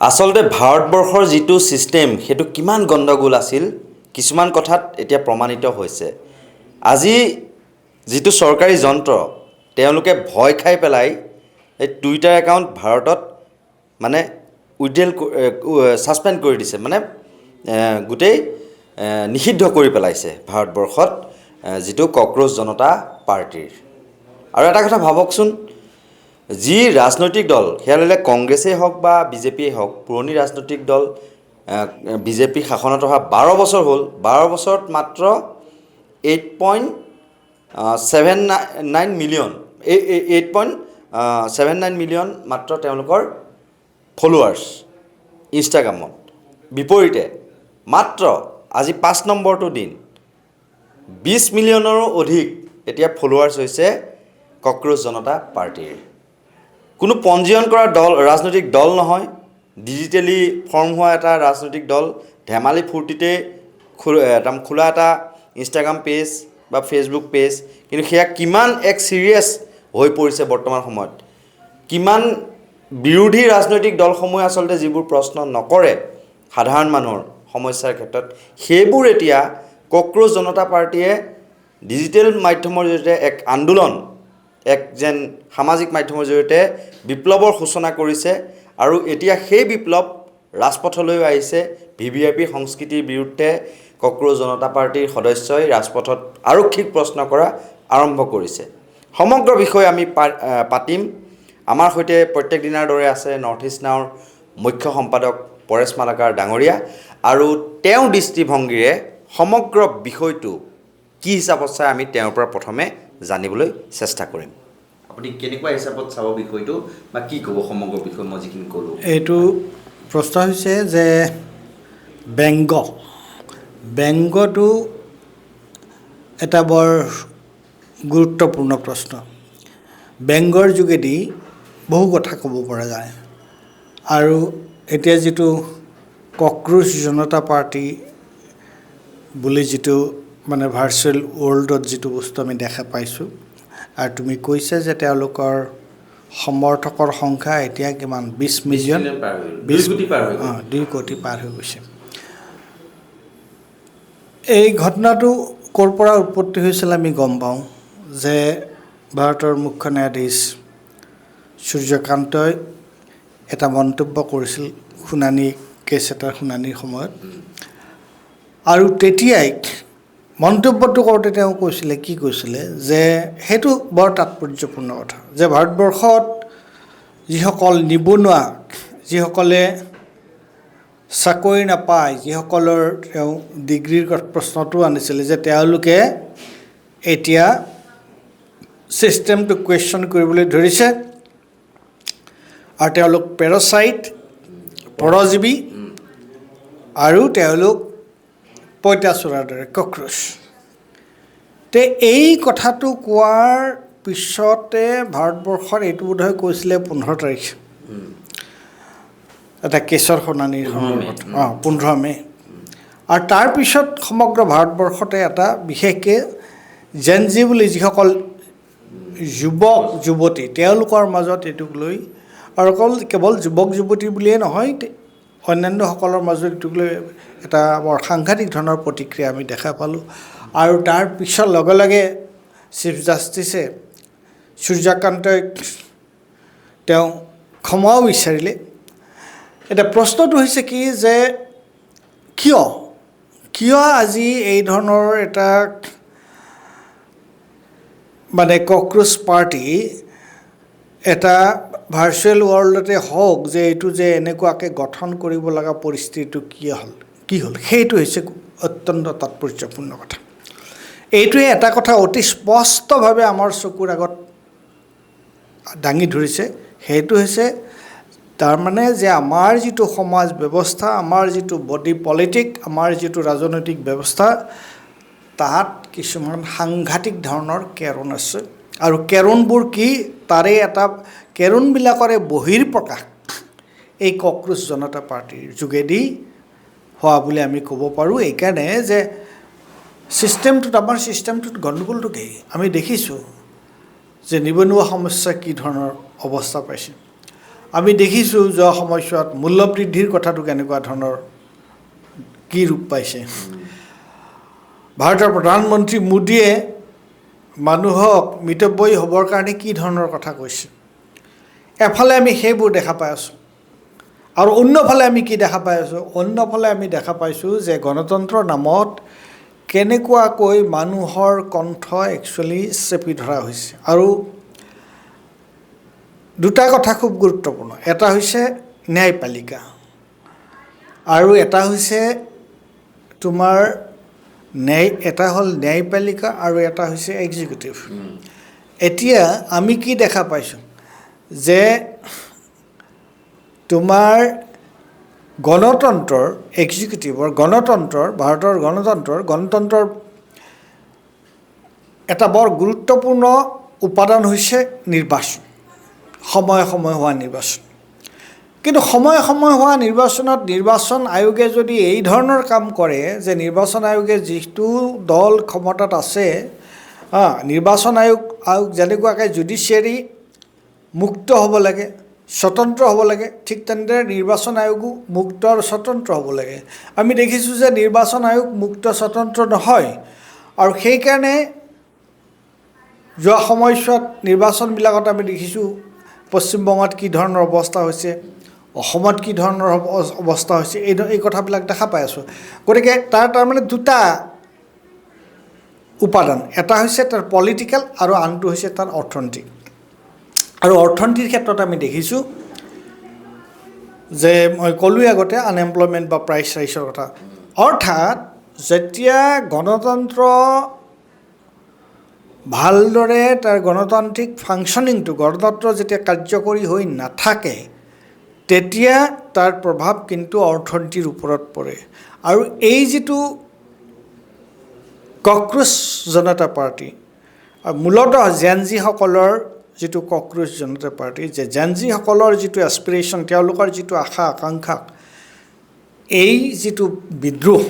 আচলতে ভাৰতবৰ্ষৰ যিটো ছিষ্টেম সেইটো কিমান গণ্ডগোল আছিল কিছুমান কথাত এতিয়া প্ৰমাণিত হৈছে। আজি যিটো চৰকাৰী যন্ত্ৰ তেওঁলোকে ভয় খাই পেলাই এই টুইটাৰ একাউণ্ট ভাৰতত মানে ছাছপেণ্ড কৰি দিছে, মানে গোটেই নিষিদ্ধ কৰি পেলাইছে ভাৰতবৰ্ষত যিটো কক্ৰোচ জনতা পাৰ্টিৰ। আৰু এটা কথা ভাবকচোন, যি ৰাজনৈতিক দল সেয়া ল'লে কংগ্ৰেছেই হওক বা বিজেপিয়েই হওক, পুৰণি ৰাজনৈতিক দল বিজেপি শাসনত অহা 12 বছৰ হ'ল, 12 বছৰত মাত্ৰ 8.79 মিলিয়ন 8.79 মিলিয়ন মাত্ৰ তেওঁলোকৰ ফলোৱাৰ্ছ ইনষ্টাগ্ৰামত। বিপৰীতে মাত্ৰ আজি 5 নম্বৰটো দিন 20 মিলিয়নৰো অধিক এতিয়া ফলোৱাৰ্ছ হৈছে কক্ৰোচ জনতা পাৰ্টিৰ। কোনো পঞ্জীয়ন কৰা দল, ৰাজনৈতিক দল নহয়, ডিজিটেলি ফৰ্ম হোৱা এটা ৰাজনৈতিক দল, ধেমালি ফূৰ্তিতে খোলা এটা ইনষ্টাগ্ৰাম পেজ বা ফেচবুক পেজ, কিন্তু সেয়া কিমান এক ছিৰিয়াছ হৈ পৰিছে বৰ্তমান সময়ত। কিমান বিৰোধী ৰাজনৈতিক দলসমূহে আচলতে যিবোৰ প্ৰশ্ন নকৰে সাধাৰণ মানুহৰ সমস্যাৰ ক্ষেত্ৰত, সেইবোৰ এতিয়া কক্ৰোচ জনতা পাৰ্টীয়ে ডিজিটেল মাধ্যমৰ জৰিয়তে এক আন্দোলন, এক যেন সামাজিক মাধ্যমৰ জৰিয়তে বিপ্লৱৰ সূচনা কৰিছে। আৰু এতিয়া সেই বিপ্লৱ ৰাজপথলৈও আহিছে। VVIP সংস্কৃতিৰ বিৰুদ্ধে কক্ৰোচ জনতা পাৰ্টিৰ সদস্যই ৰাজপথত আৰক্ষীক প্ৰশ্ন কৰা আৰম্ভ কৰিছে। সমগ্ৰ বিষয় আমি পাতিম। আমাৰ সৈতে প্ৰত্যেক দিনাৰ দৰে আছে নৰ্থ ইষ্ট নাওৰ মুখ্য সম্পাদক পৰেশ মালাকাৰ ডাঙৰীয়া, আৰু তেওঁৰ দৃষ্টিভংগীৰে সমগ্ৰ বিষয়টো কি হিচাপত চাই আমি তেওঁৰ পৰা প্ৰথমে জানিবলৈ চেষ্টা কৰিম। আপুনি কেনেকুৱা হিচাপত চাব বিষয়টো, বা কি ক'ব সমগ্ৰ বিষয় মই যিখিনি ক'লোঁ? এইটো প্ৰশ্ন হৈছে যে ব্যংগটো এটা বৰ গুৰুত্বপূৰ্ণ প্ৰশ্ন। ব্যংগৰ যোগেদি বহু কথা ক'ব পৰা যায়। আৰু এতিয়া যিটো কক্ৰোচ জনতা পাৰ্টি বুলি যিটো মানে ভাৰ্চুৱেল ৱৰ্ল্ডত যিটো বস্তু আমি দেখা পাইছোঁ, আৰু তুমি কৈছা যে তেওঁলোকৰ সমৰ্থকৰ সংখ্যা এতিয়া কিমান 20 মিলিয়ন, 2 কোটি পাৰ হৈ গৈছে। এই ঘটনাটো ক'ৰ পৰা উৎপত্তি হৈছিল আমি গম পাওঁ যে ভাৰতৰ মুখ্য ন্যায়াধীশ সূৰ্যকান্তই এটা মন্তব্য কৰিছিল কেছ এটাৰ শুনানিৰ সময়ত। আৰু তেতিয়াই মন্তব্যটো কৰোঁতে তেওঁ কি কৈছিলে যে সেইটো বৰ তাৎপৰ্যপূৰ্ণ কথা, যে ভাৰতবৰ্ষত যিসকল নিবনুৱা, যিসকলে চাকৰি নাপায়, যিসকলৰ তেওঁ ডিগ্ৰীৰ প্ৰশ্নটো আনিছিলে, যে তেওঁলোকে এতিয়া ছিষ্টেমটো কুৱেশ্যন কৰিবলৈ ধৰিছে, আৰু তেওঁলোক পেৰাচাইট, পৰজীৱী, আৰু তেওঁলোক পঁইতাচোৰাৰ দৰে কক্ৰোচ। এই কথাটো কোৱাৰ পিছতে ভাৰতবৰ্ষত এইটো বোধহয় কৈছিলে 15 তাৰিখে এটা কেছৰ শুনানিৰ সন্দৰ্ভত, 15 মে'। আৰু তাৰপিছত সমগ্ৰ ভাৰতবৰ্ষতে এটা বিশেষকৈ জেনজি বুলি যিসকল যুৱক যুৱতী, তেওঁলোকৰ মাজত এইটোক লৈ, আৰু কেৱল যুৱক যুৱতী বুলিয়েই নহয়, অন্যান্যসকলৰ মাজত এইটোক লৈ এটা বৰ সাংঘাতিক ধৰণৰ প্ৰতিক্ৰিয়া আমি দেখা পালোঁ। আৰু তাৰ পিছৰ লগে লগে চিফ জাষ্টিছে সূৰ্যকান্তই তেওঁ ক্ষমাও বিচাৰিলে। এতিয়া প্ৰশ্নটো হৈছে কি, যে কিয় আজি এই ধৰণৰ এটা মানে কক্ৰোচ পাৰ্টি এটা ভাৰ্চুৱেল ৱৰ্ল্ডতে হওক, যে এইটো যে এনেকুৱাকৈ গঠন কৰিব লগা পৰিস্থিতিটো কি হ'ল, সেইটো হৈছে অত্যন্ত তাৎপৰ্যপূৰ্ণ কথা। এইটোৱে এটা কথা অতি স্পষ্টভাৱে আমাৰ চকুৰ আগত দাঙি ধৰিছে, সেইটো হৈছে তাৰমানে যে আমাৰ যিটো সমাজ ব্যৱস্থা, আমাৰ যিটো বডি পলিটিক, আমাৰ যিটো ৰাজনৈতিক ব্যৱস্থা, তাত কিছুমান সাংঘাতিক ধৰণৰ কেৰুণ আছে। আৰু কেৰুণবোৰ কি, তাৰে এটা কেৰুণবিলাকৰে বহিৰ্প্ৰকাশ এই কক্ৰোচ জনতা পাৰ্টিৰ যোগেদি হোৱা বুলি আমি ক'ব পাৰোঁ। এইকাৰণে যে আমাৰ ছিষ্টেমটোত গণ্ডগোলটো কি, আমি দেখিছোঁ যে নিবনুৱা সমস্যা কি ধৰণৰ অৱস্থা পাইছে। আমি দেখিছোঁ যোৱা সময়ছোৱাত মূল্যবৃদ্ধিৰ কথাটো কেনেকুৱা ধৰণৰ কি ৰূপ পাইছে। ভাৰতৰ প্ৰধানমন্ত্ৰী মোদীয়ে মানুহক মিতব্যয়ী হ'বৰ কাৰণে কি ধৰণৰ কথা কৈছে। এফালে আমি সেইবোৰ দেখা পাই আছোঁ আৰু অন্যফালে আমি কি দেখা পাই আছোঁ, অন্যফালে আমি দেখা পাইছোঁ যে গণতন্ত্ৰৰ নামত কেনেকুৱাকৈ মানুহৰ কণ্ঠ একচুৱেলি চেপি ধৰা হৈছে। আৰু দুটা কথা খুব গুৰুত্বপূৰ্ণ, এটা হৈছে ন্যায়পালিকা আৰু এটা হৈছে তোমাৰ এটা হ'ল ন্যায়পালিকা আৰু এটা হৈছে এক্সিকিউটিভ। এতিয়া আমি কি দেখা পাইছোঁ যে তোমাৰ গণতন্ত্ৰৰ এক্সিকিউটিভৰ ভাৰতৰ গণতন্ত্ৰৰ এটা বৰ গুৰুত্বপূৰ্ণ উপাদান হৈছে নিৰ্বাচন, সময়ে সময়ে হোৱা নিৰ্বাচন। কিন্তু সময়ে সময়ে হোৱা নিৰ্বাচনত নিৰ্বাচন আয়োগে যদি এই ধৰণৰ কাম কৰে যে নিৰ্বাচন আয়োগে যিটো দল ক্ষমতাত আছে, নিৰ্বাচন আয়োগ যেনেকুৱাকৈ জুডিচিয়াৰী মুক্ত হ'ব লাগে, স্বতন্ত্ৰ হ'ব লাগে, ঠিক তেনেদৰে নিৰ্বাচন আয়োগো মুক্ত আৰু স্বতন্ত্ৰ হ'ব লাগে। আমি দেখিছোঁ যে নিৰ্বাচন আয়োগ মুক্ত স্বতন্ত্ৰ নহয় আৰু সেইকাৰণে যোৱা সময়ছোৱাত নিৰ্বাচনবিলাকত আমি দেখিছোঁ পশ্চিমবংগত কি ধৰণৰ অৱস্থা হৈছে, অসমত কি ধৰণৰ অৱস্থা হৈছে, এই কথাবিলাক দেখা পাই আছোঁ। গতিকে তাৰমানে দুটা উপাদান, এটা হৈছে তাৰ পলিটিকেল আৰু আনটো হৈছে তাৰ অৰ্থনৈতিক। আৰু অৰ্থনীতিৰ ক্ষেত্ৰত আমি দেখিছোঁ যে মই ক'লোৱেই আগতে আনএমপ্লয়মেণ্ট বা প্ৰাইচ ৰাইজৰ কথা। অৰ্থাৎ যেতিয়া গণতন্ত্ৰ ভালদৰে তাৰ গণতান্ত্ৰিক ফাংচনিংটো, গণতন্ত্ৰ যেতিয়া কাৰ্যকৰী হৈ নাথাকে তেতিয়া তাৰ প্ৰভাৱ কিন্তু অৰ্থনীতিৰ ওপৰত পৰে। আৰু এই যিটো কক্ৰোচ জনতা পাৰ্টি, মূলতঃ জেনজিসকলৰ যিটো কক্ৰোচ জনতা পাৰ্টি, যে জেনজিসকলৰ যিটো এছপিৰেশ্যন, তেওঁলোকৰ যিটো আশা আকাংক্ষা, এই যিটো বিদ্ৰোহ,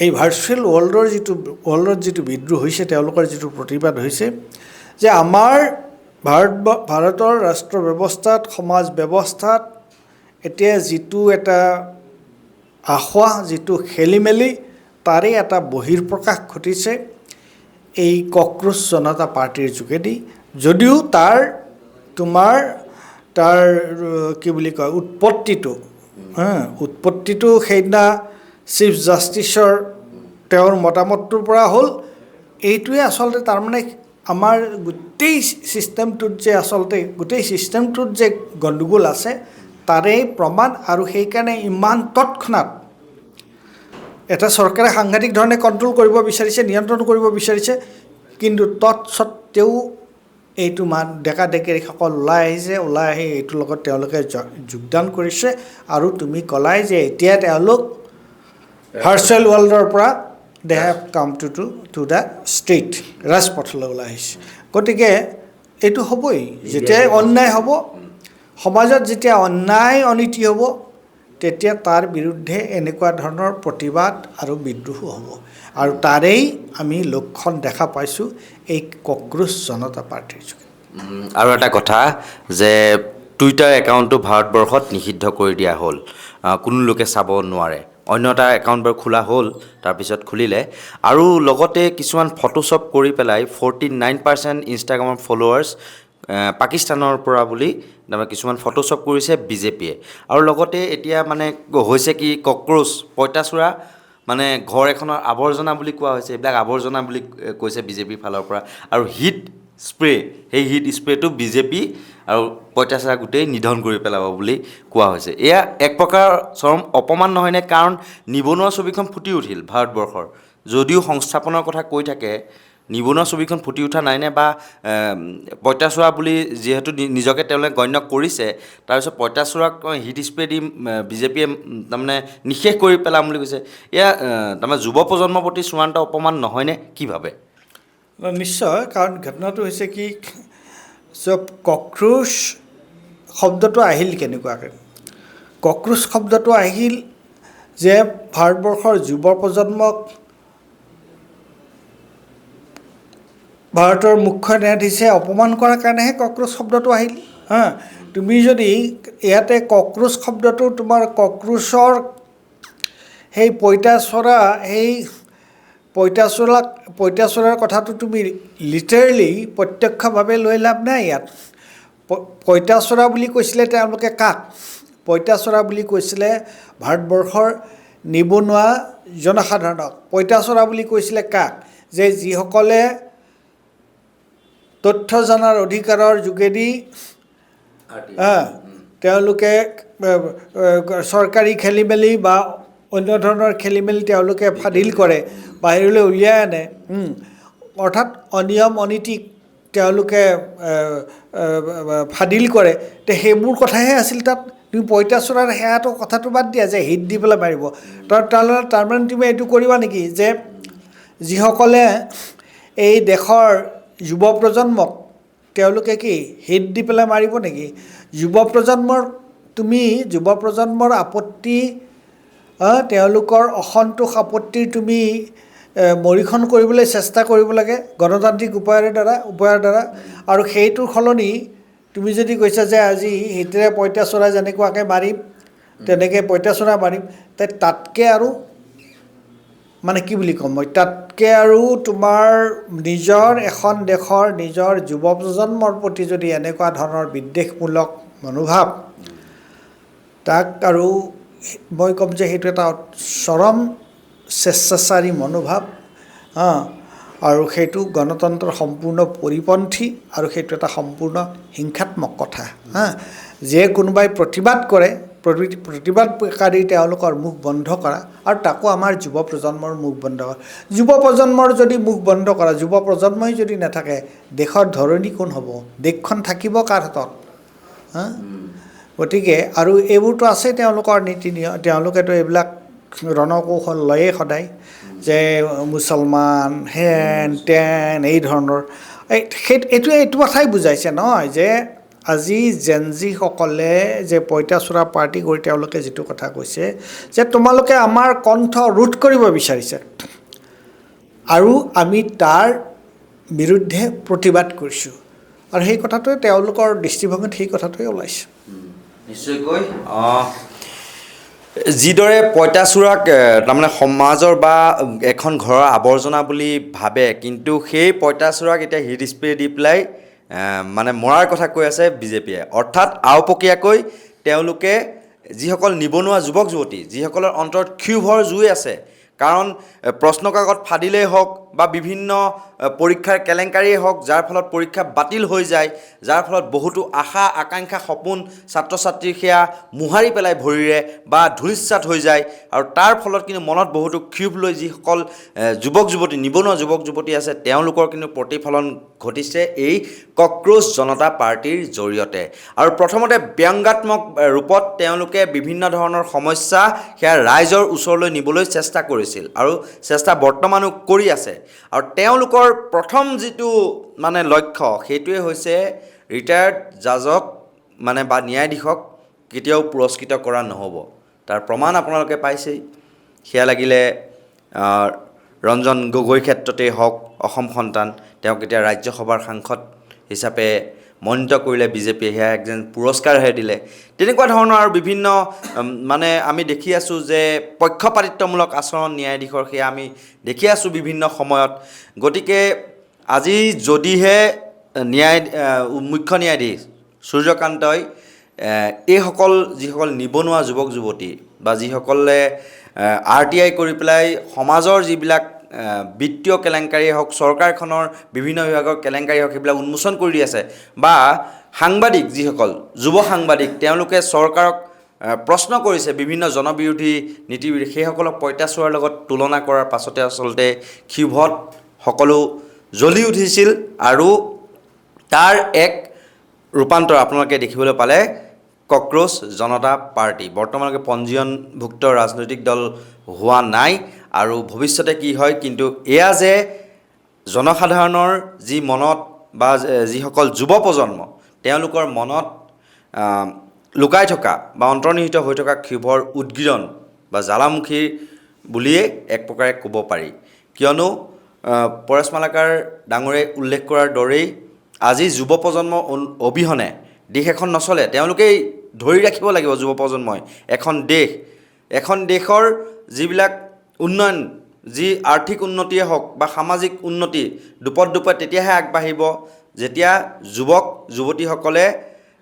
এই ভাৰ্চুৱেল ৱৰ্ল্ডত যিটো বিদ্ৰোহ হৈছে, তেওঁলোকৰ যিটো প্ৰতিবাদ হৈছে যে আমাৰ ভাৰতৰ ৰাষ্ট্ৰ ব্যৱস্থাত, সমাজ ব্যৱস্থাত এতিয়া যিটো এটা আসোঁৱাহ, যিটো খেলিমেলি, তাৰে এটা বহিৰ্প্ৰকাশ ঘটিছে এই কক্ৰোচ জনতা পাৰ্টিৰ যোগেদি। যদিও তাৰ কি বুলি কয় উৎপত্তিটো সেইদিনা চিফ জাষ্টিছৰ তেওঁৰ মতামতটোৰ পৰা হ'ল। এইটোৱে আচলতে তাৰমানে আমাৰ গোটেই ছিষ্টেমটোত যে গণ্ডগোল আছে তাৰে প্ৰমাণ। আৰু সেইকাৰণে ইমান তৎক্ষণাত এটা চৰকাৰে সাংঘাতিক ধৰণে কণ্ট্ৰল কৰিব বিচাৰিছে, নিয়ন্ত্ৰণ কৰিব বিচাৰিছে, কিন্তু তৎসত্ত্বেও এইটো ডেকা ডেকেৰীসকল ওলাই আহি এইটোৰ লগত তেওঁলোকে যোগদান কৰিছে। আৰু তুমি ক'লাই যে এতিয়া তেওঁলোক ভাৰ্চুৱেল ৱৰ্ল্ডৰ পৰা they have come to the street, ৰাজপথলৈ ওলাই আহিছে। গতিকে এইটো হ'বই, যেতিয়াই অন্যায় হ'ব সমাজত, যেতিয়া অন্যায় অনীতি হ'ব তেতিয়া তাৰ বিৰুদ্ধে এনেকুৱা ধৰণৰ প্ৰতিবাদ আৰু বিদ্ৰোহো হ'ব। আৰু তাৰেই আমি লক্ষণ দেখা পাইছোঁ এই কক্ৰোচ জনতা পাৰ্টিৰ যোগে। আৰু এটা কথা যে টুইটাৰ একাউণ্টটো ভাৰতবৰ্ষত নিষিদ্ধ কৰি দিয়া হ'ল, কোনো লোকে চাব নোৱাৰে। অন্য এটা একাউণ্ট বাৰু খোলা হ'ল, তাৰপিছত খুলিলে। আৰু লগতে কিছুমান ফটোশ্বপ কৰি পেলাই 49% ইনষ্টাগ্ৰামৰ ফলোৱাৰ্ছ পাকিস্তানৰ পৰা বুলি তাৰমানে কিছুমান ফটোশ্বপ কৰিছে বিজেপিয়ে। আৰু লগতে এতিয়া মানে হৈছে কি, কক্ৰোচ পঁইতাচোৰা মানে ঘৰ এখনৰ আৱৰ্জনা বুলি কোৱা হৈছে, এইবিলাক আৱৰ্জনা বুলি কৈছে বিজেপিৰ ফালৰ পৰা। আৰু হিট স্প্ৰে, সেই হিট স্প্ৰেটো বিজেপি আৰু পঁইতাচোৰা গোটেই নিধন কৰি পেলাব বুলি কোৱা হৈছে। এয়া এক প্ৰকাৰ চৰম অপমান নহয়নে? কাৰণ নিবনুৱা ছবিখন ফুটি উঠিল ভাৰতবৰ্ষৰ, যদিও সংস্থাপনৰ কথা কৈ থাকে, নিবনুৱা ছবিখন ফুটি উঠা নাইনে? বা পঁইতাচোৰা বুলি যিহেতু নিজকে তেওঁলোকে গণ্য কৰিছে, তাৰপিছত পঁইতাচোৰাক হিট স্প্ৰে দি বিজেপিয়ে তাৰমানে নিশেষ কৰি পেলাম বুলি কৈছে। এয়া তাৰমানে যুৱ প্ৰজন্মৰ প্ৰতি চূড়ান্ত অপমান নহয়নে? কি ভাবে? নিশ্চয়, কাৰণ ঘটনাটো হৈছে কি, কক্ৰোচ শব্দটো আহিল কেনেকুৱাকৈ? কক্ৰোচ শব্দটো আহিল যে ভাৰতবৰ্ষৰ যুৱ প্ৰজন্মক ভাৰতৰ মুখ্য ন্যায়াধীশে অপমান কৰাৰ কাৰণেহে কক্ৰোচ শব্দটো আহিল। হা তুমি যদি ইয়াতে কক্ৰোচ শব্দটো তোমাৰ কক্ৰোচৰ সেই পঁইতাচোৰা সেই পঁইতাচোৰাৰ কথাটো তুমি লিটাৰেলি প্ৰত্যক্ষভাৱে লৈ লাভ নাই ইয়াত পঁইতাচোৰা বুলি কৈছিলে তেওঁলোকে কাক পঁইতাচোৰা বুলি কৈছিলে ভাৰতবৰ্ষৰ নিবনুৱা জনসাধাৰণক পঁইতাচোৰা বুলি কৈছিলে কাক যে যিসকলে তথ্য জনাৰ অধিকাৰৰ যোগেদি তেওঁলোকে চৰকাৰী খেলি মেলি বা অন্য ধৰণৰ খেলি মেলি তেওঁলোকে ফাদিল কৰে বাহিৰলৈ উলিয়াই আনে অৰ্থাৎ অনিয়ম অনীতিক তেওঁলোকে ফাদিল কৰে তে সেইবোৰ কথাহে আছিল তাত তুমি পঁইতাচোৰাৰ সেয়াটো কথাটো বাদ দিয়া যে হিট দি পেলাই মাৰিব তাৰমানে তুমি এইটো কৰিবা নেকি যে যিসকলে এই দেশৰ যুৱ প্ৰজন্মক তেওঁলোকে কি হিট দি পেলাই মাৰিব নেকি যুৱ প্ৰজন্মৰ আপত্তি তেওঁলোকৰ অসন্তোষ আপত্তিৰ তুমি মৰিখন কৰিবলৈ চেষ্টা কৰিব লাগে গণতান্ত্ৰিক উপায়ৰ দ্বাৰা আৰু সেইটোৰ সলনি তুমি যদি কৈছা যে আজি হিটেৰে পঁইতাচোৰা যেনেকুৱাকৈ মাৰিম তেনেকৈ পঁইতাচোৰা মাৰিম তাতকৈ আৰু মানে কি বুলি ক'ম মই তাতকৈ আৰু তোমাৰ নিজৰ এখন দেশৰ নিজৰ যুৱ প্ৰজন্মৰ প্ৰতি যদি এনেকুৱা ধৰণৰ বিদ্বেষমূলক মনোভাৱ তাক আৰু মই ক'ম যে সেইটো এটা চৰম স্বেচ্ছাচাৰী মনোভাৱ আৰু সেইটো গণতন্ত্ৰৰ সম্পূৰ্ণ পৰিপন্থী আৰু সেইটো এটা সম্পূৰ্ণ হিংসাত্মক কথা যে কোনোবাই প্ৰতিবাদ কৰে প্ৰতিবাদকাৰী তেওঁলোকৰ মুখ বন্ধ কৰা আৰু তাকো আমাৰ যুৱ প্ৰজন্মৰ মুখ বন্ধ কৰা যুৱ প্ৰজন্মৰ যদি মুখ বন্ধ কৰা যুৱ প্ৰজন্মই যদি নাথাকে দেশৰ ধৰণী কোন হ'ব দেশখন থাকিব কাৰ হাতত গতিকে আৰু এইবোৰতো আছে তেওঁলোকৰ নীতি নিয়ম তেওঁলোকেতো এইবিলাক ৰণকৌশল লয়েই সদায় যে মুছলমান হেন তেন এই ধৰণৰ এইটো কথাই বুজাইছে নহয় যে আজি জেনজিসকলে যে পঁইতাচোৰা পাৰ্টি কৰি তেওঁলোকে যিটো কথা কৈছে যে তোমালোকে আমাৰ কণ্ঠ ৰোধ কৰিব বিচাৰিছে আৰু আমি তাৰ বিৰুদ্ধে প্ৰতিবাদ কৰিছোঁ আৰু সেই কথাটোৱে তেওঁলোকৰ দৃষ্টিভংগীত সেই কথাটোৱে ওলাইছে নিশ্চয়কৈ যিদৰে পঁইতাচোৰাক তাৰমানে সমাজৰ বা এখন ঘৰৰ আৱৰ্জনা বুলি ভাবে কিন্তু সেই পঁইতাচোৰাক এতিয়া হিট স্প্ৰে দি পেলাই মানে মৰাৰ কথা কৈ আছে বিজেপিয়ে অৰ্থাৎ আওপকীয়াকৈ তেওঁলোকে যিসকল নিবনুৱা যুৱক যুৱতী যিসকলৰ অন্তৰত ক্ষোভৰ জুই আছে কাৰণ প্ৰশ্ন কাকত ফাদিলেই হওক বা বিভিন্ন পৰীক্ষাৰ কেলেংকাৰীয়ে হওক যাৰ ফলত পৰীক্ষা বাতিল হৈ যায় যাৰ ফলত বহুতো আশা আকাংক্ষা সপোন ছাত্ৰ ছাত্ৰীৰ সেয়া মোহাৰি পেলাই ভৰিৰে বা ধূলিসাৎ হৈ যায় আৰু তাৰ ফলত কিন্তু মনত বহুতো ক্ষোভ লৈ যিসকল যুৱক যুৱতী নিবনুৱা যুৱক যুৱতী আছে তেওঁলোকৰ কিন্তু প্ৰতিফলন ঘটিছে এই কক্ৰোচ জনতা পাৰ্টিৰ জৰিয়তে আৰু প্ৰথমতে ব্যংগাত্মক ৰূপত তেওঁলোকে বিভিন্ন ধৰণৰ সমস্যা সেয়া ৰাইজৰ ওচৰলৈ নিবলৈ চেষ্টা কৰিছিল আৰু চেষ্টা বৰ্তমানো কৰি আছে আৰু তেওঁলোকৰ প্ৰথম যিটো মানে লক্ষ্য সেইটোৱে হৈছে ৰিটায়াৰ্ড জাজক মানে বা ন্যায়াধীশক কেতিয়াও পুৰস্কৃত কৰা নহ'ব তাৰ প্ৰমাণ আপোনালোকে পাইছেই সেয়া লাগিলে ৰঞ্জন গগৈৰ ক্ষেত্ৰতেই হওক অসম সন্তান তেওঁক এতিয়া ৰাজ্যসভাৰ সাংসদ হিচাপে মনোনীত কৰিলে বিজেপিয়ে সেয়া একজন পুৰস্কাৰহে দিলে তেনেকুৱা ধৰণৰ আৰু বিভিন্ন মানে আমি দেখি আছোঁ যে পক্ষপাতিত্বমূলক আচৰণ ন্যায়াধীশৰ সেয়া আমি দেখি আছোঁ বিভিন্ন সময়ত গতিকে আজি যদিহে মুখ্য ন্যায়াধীশ সূৰ্যকান্তই এইসকল যিসকল নিবনুৱা যুৱক যুৱতী বা যিসকলে RTI কৰি পেলাই সমাজৰ যিবিলাক বিত্তীয় কেলেংকাৰী হওক চৰকাৰখনৰ বিভিন্ন বিভাগৰ কেলেংকাৰী হওক সেইবিলাক উন্মোচন কৰি দি আছে বা সাংবাদিক যিসকল যুৱ সাংবাদিক তেওঁলোকে চৰকাৰক প্ৰশ্ন কৰিছে বিভিন্ন জনবিৰোধী নীতি বিৰোধী সেইসকলক পঁইতাচোৰাৰ লগত তুলনা কৰাৰ পাছতে আচলতে ক্ষোভত সকলো জ্বলি উঠিছিল আৰু তাৰ এক ৰূপান্তৰ আপোনালোকে দেখিবলৈ পালে কক্ৰোচ জনতা পাৰ্টি বৰ্তমানলৈকে পঞ্জীয়নভুক্ত ৰাজনৈতিক দল হোৱা নাই আৰু ভৱিষ্যতে কি হয় কিন্তু এয়া যে জনসাধাৰণৰ যি মনত বা যিসকল যুৱ প্ৰজন্ম তেওঁলোকৰ মনত লুকাই থকা বা অন্তৰ্নিহিত হৈ থকা ক্ষোভৰ উদগীৰণ বা জ্বালামুখী বুলিয়ে এক প্ৰকাৰে ক'ব পাৰি কিয়নো পৰেশ মালাকাৰ ডাঙৰে উল্লেখ কৰাৰ দৰেই আজি যুৱ প্ৰজন্ম অবিহনে দেশ এখন নচলে তেওঁলোকেই ধৰি ৰাখিব লাগিব যুৱ প্ৰজন্মই এখন দেশৰ যিবিলাক উন্নয়ন যি আৰ্থিক উন্নতিয়ে হওক বা সামাজিক উন্নতি দুপদ তেতিয়াহে আগবাঢ়িব যেতিয়া যুৱক যুৱতীসকলে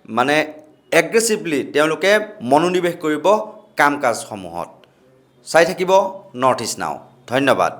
মানে এগ্ৰেছিভলি তেওঁলোকে মনোনিৱেশ কৰিব কাম কাজসমূহত চাই থাকিব নৰ্থ ইষ্ট নাও ধন্যবাদ